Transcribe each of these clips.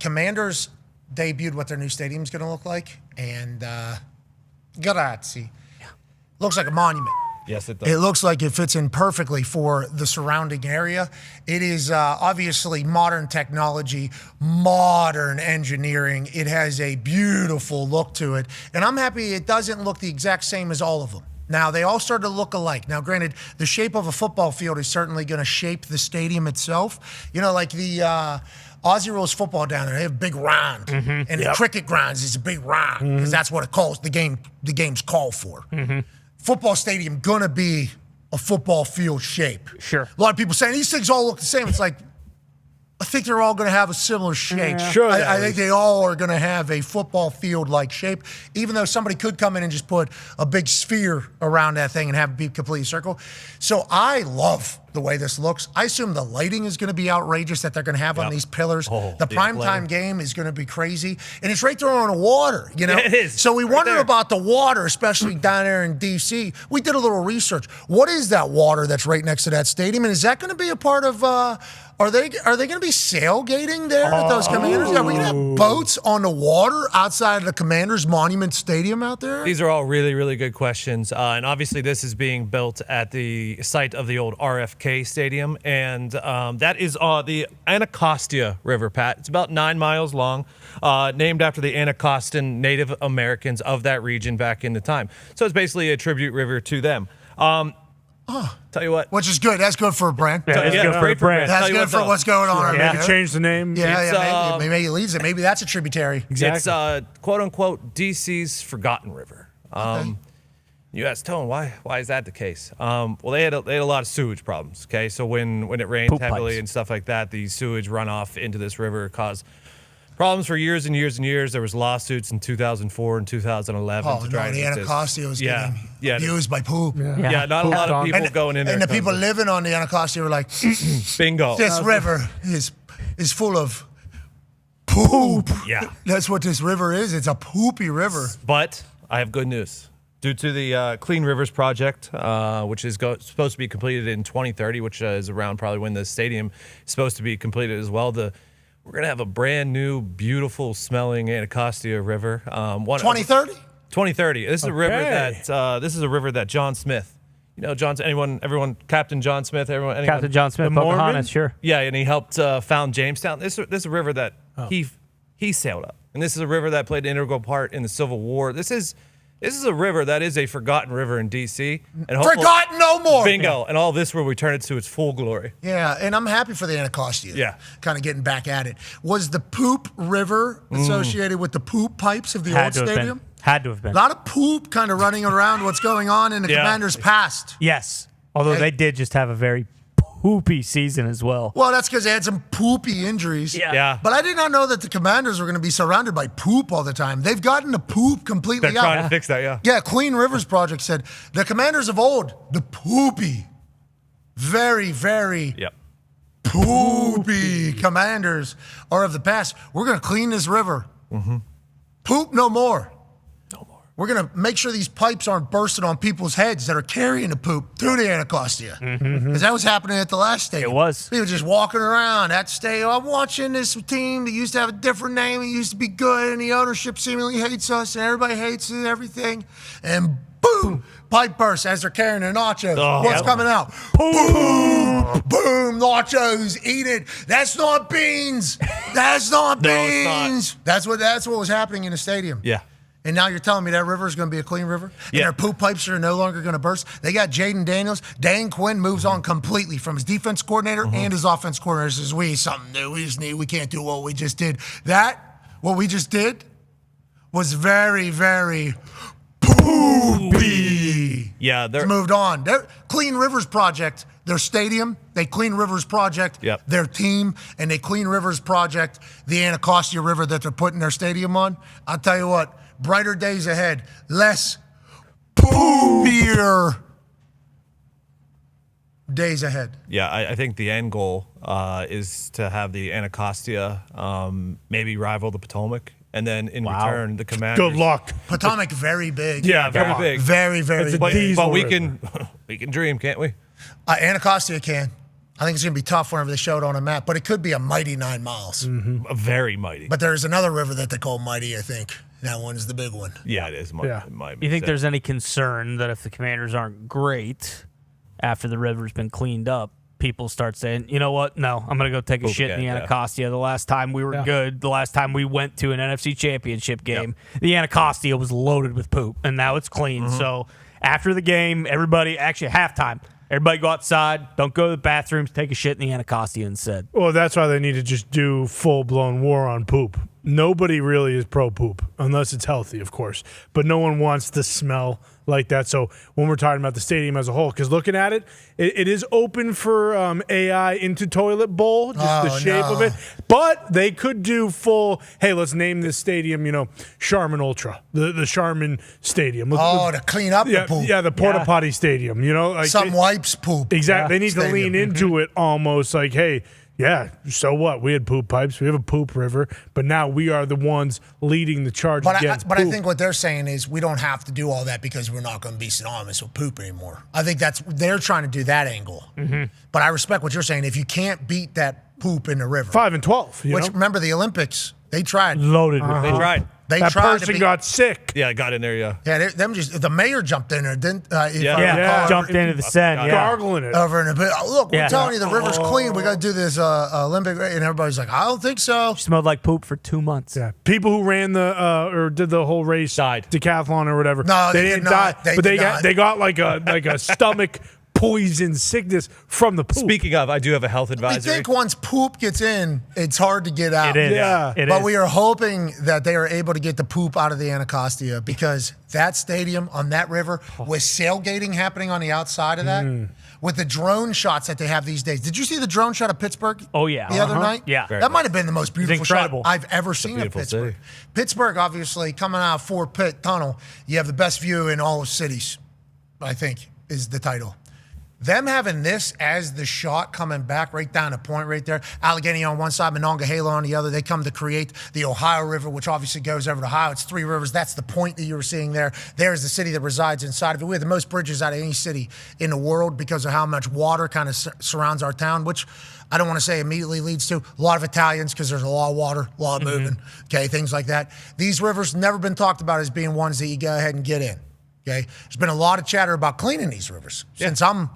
Commanders debuted what their new stadium's going to look like, and grazie. Looks like a monument. Yes, it does. It looks like it fits in perfectly for the surrounding area. It is obviously modern technology, modern engineering. It has a beautiful look to it. And I'm happy it doesn't look the exact same as all of them. Now, they all start to look alike. Now, granted, the shape of a football field is certainly going to shape the stadium itself. You know, like the Aussie Rules football down there, they have a big round. And the cricket grounds is a big round because that's what it calls the game's called for. Football stadium gonna be a football field shape. Sure. A lot of people saying these things all look the same. It's like, I think they're all gonna have a similar shape. Sure. I think they all are gonna have a football field-like shape, even though somebody could come in and just put a big sphere around that thing and have it be completely circle. So I love the way this looks. I assume the lighting is going to be outrageous that they're going to have on these pillars. The primetime game is going to be crazy. And it's right there on the water, you know? Yeah, it is. So we wondered about the water, especially down there in D.C. We did a little research. What is that water that's right next to that stadium? And is that going to be a part of, are they going to be sailgating there at those Commanders? Are we going to have boats on the water outside of the Commanders Monument Stadium out there? These are all really, really good questions. And obviously this is being built at the site of the old RFK Stadium. And that is the Anacostia River, Pat. It's about 9 miles long, named after the Anacostan Native Americans of that region back in the time. So it's basically a tribute river to them. Tell you what. Which is good. That's good for a brand. Yeah, that's good for a brand. That's good for what's going on. Maybe change the name. Yeah, maybe it leads it. Maybe that's a tributary. Exactly. It's quote-unquote DC's Forgotten River. You asked Tone, why is that the case? Well, they had a lot of sewage problems, okay? So when it rained heavily and stuff like that, the sewage runoff into this river caused problems for years and years and years. There was lawsuits in 2004 and 2011 to try the Anacostia was getting abused by poop. Yeah, not a lot of people going in there. And the people living on the Anacostia were like, bingo. This river is full of poop. Yeah. That's what this river is. It's a poopy river. But I have good news. Due to the Clean Rivers project, which is supposed to be completed in 2030, which is around probably when the stadium is supposed to be completed as well, we're going to have a brand new, beautiful smelling Anacostia River. 2030? 2030. This is a river that John Smith, you know, everyone, Captain John Smith, anyone? Captain John Smith, Pocahontas, sure. Yeah, and he helped found Jamestown. This is a river that he sailed up, and this is a river that played an integral part in the Civil War. This is a river that is a forgotten river in D.C. And forgotten no more. Bingo. And all this will return it to its full glory. Yeah, and I'm happy for the Anacostia. Yeah. Kind of getting back at it. Was the poop river associated with the poop pipes of the old stadium? Had to have been. A lot of poop kind of running around what's going on in the Commanders' past. Yes. Although they did just have a very poopy season as well. Well, that's because they had some poopy injuries. Yeah. But I did not know that the Commanders were going to be surrounded by poop all the time. They've gotten the poop completely out. They're trying to fix that, yeah. Yeah, Clean Rivers Project said the Commanders of old, the poopy, very, very poopy Commanders are of the past. We're going to clean this river. Poop no more. We're going to make sure these pipes aren't bursting on people's heads that are carrying the poop through the Anacostia. Because that was happening at the last stadium. It was. People just walking around at stadium. I'm watching this team that used to have a different name. It used to be good, and the ownership seemingly hates us, and everybody hates everything. And boom, pipe burst as they're carrying their nachos. What's coming out? Boom, boom, nachos, eat it. That's not beans. That's not beans. That's what was happening in the stadium. Yeah. And now you're telling me that river is going to be a clean river? And Yeah. their poop pipes are no longer going to burst? They got Jaden Daniels. Dan Quinn moves on completely from his defense coordinator and his offense coordinator. Says, we need something new. We can't do what we just did. What we just did was very, very poopy. Yeah, It's moved on. Clean Rivers Project, their stadium, they Clean Rivers Project, their team, and they Clean Rivers Project, the Anacostia River that they're putting their stadium on. I'll tell you what, brighter days ahead, less poopier days ahead. Yeah, I think the end goal is to have the Anacostia maybe rival the Potomac. And then in return, the Commanders. Good luck. Potomac, very big. Yeah, very big. Very, very big. But we can dream, can't we? Anacostia can. I think it's going to be tough whenever they show it on a map, but it could be a mighty 9 miles. A very mighty. But there's another river that they call mighty, I think. That one's the big one. Yeah, it is. You think there's any concern that if the Commanders aren't great after the river's been cleaned up, people start saying, you know what? No, I'm going to go take a shit in the Anacostia. The last time we were good, the last time we went to an NFC championship game, the Anacostia was loaded with poop, and now it's clean. So after the game, everybody, actually at halftime, everybody go outside, don't go to the bathrooms, take a shit in the Anacostia instead. Well, that's why they need to just do full-blown war on poop. Nobody really is pro-poop, unless it's healthy, of course. But no one wants the smell like that. So when we're talking about the stadium as a whole, because looking at it, it is open for AI into toilet bowl, just the shape of it. But they could do full, hey, let's name this stadium, Charmin Ultra, the Charmin Stadium. To clean up the poop. Yeah, the porta potty stadium, Like some wipes poop. Exactly. They need to lean into it almost like, hey, yeah, so what? We had poop pipes. We have a poop river, but now we are the ones leading the charge against poop. I think what they're saying is we don't have to do all that because we're not going to be synonymous with poop anymore. I think they're trying to do that angle. But I respect what you're saying. If you can't beat that poop in the river. 5 and 12. Remember the Olympics, they tried. Loaded with They tried. That person got sick. Yeah, got in there, yeah. Yeah, the mayor jumped in there, didn't jumped into the Seine, gargling it. Over in a bit. Look, we're telling you the river's clean. We got to do this Olympic, and everybody's like, I don't think so. Smelled like poop for 2 months. Yeah, people who ran or did the whole race, died, decathlon or whatever. No, they didn't die, but they got like a stomach poison sickness from the poop. Speaking of, I do have a health advisory. I think once poop gets in, it's hard to get out. It is. Yeah. But we are hoping that they are able to get the poop out of the Anacostia because that stadium on that river with sailgating happening on the outside of that, with the drone shots that they have these days. Did you see the drone shot of Pittsburgh? Oh, yeah. The other night? Yeah. That might have been the most beautiful shot I've ever seen of beautiful Pittsburgh. city. Pittsburgh, obviously, coming out of Fort Pitt Tunnel, you have the best view in all cities, I think, is the title. Them having this as the shot coming back right down the point right there, Allegheny on one side, Monongahela on the other, they come to create the Ohio River, which obviously goes over to Ohio. It's 3 rivers. That's the point that you were seeing there. There's the city that resides inside of it. We have the most bridges out of any city in the world because of how much water kind of surrounds our town, which I don't want to say immediately leads to a lot of Italians because there's a lot of water, a lot of moving, okay, things like that. These rivers never been talked about as being ones that you go ahead and get in, okay? There's been a lot of chatter about cleaning these rivers since I'm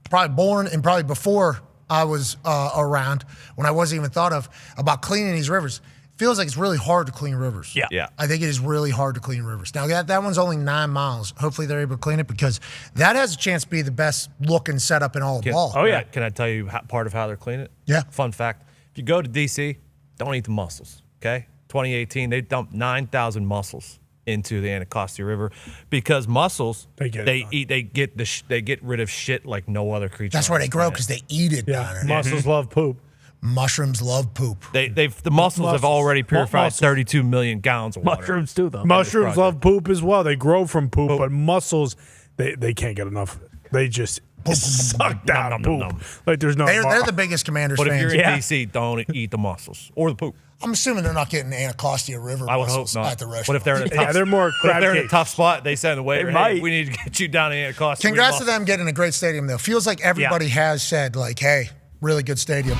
probably born and probably before I was around, when I wasn't even thought of, about cleaning these rivers. It feels like it's really hard to clean rivers. Yeah. I think it is really hard to clean rivers. Now, that one's only 9 miles. Hopefully they're able to clean it because that has a chance to be the best looking setup in all of ball. Oh, yeah. Can I tell you part of how they're cleaning it? Yeah. Fun fact. If you go to D.C., don't eat the mussels, okay? 2018, they dumped 9,000 mussels into the Anacostia River because mussels they get rid of shit like no other creature. That's where they grow because they eat it down there. Mussels love poop. Mushrooms love poop. The mussels have already purified 32 million gallons of water. Mushrooms too, though. Mushrooms love poop as well. They grow from poop, but mussels, they can't get enough. They just suck down poop. Like there's no. They're the biggest Commanders But fans. if you're in D.C., don't eat the mussels or the poop. I'm assuming they're not getting Anacostia River I would hope mussels not. at the restaurant. What if they're in a tough, they're more what if they're in a crab tough spot? They send the waiter, might. hey, we need to get you down in Anacostia. Congrats to them getting a great stadium, though. Feels like everybody has said, like, hey, really good stadium.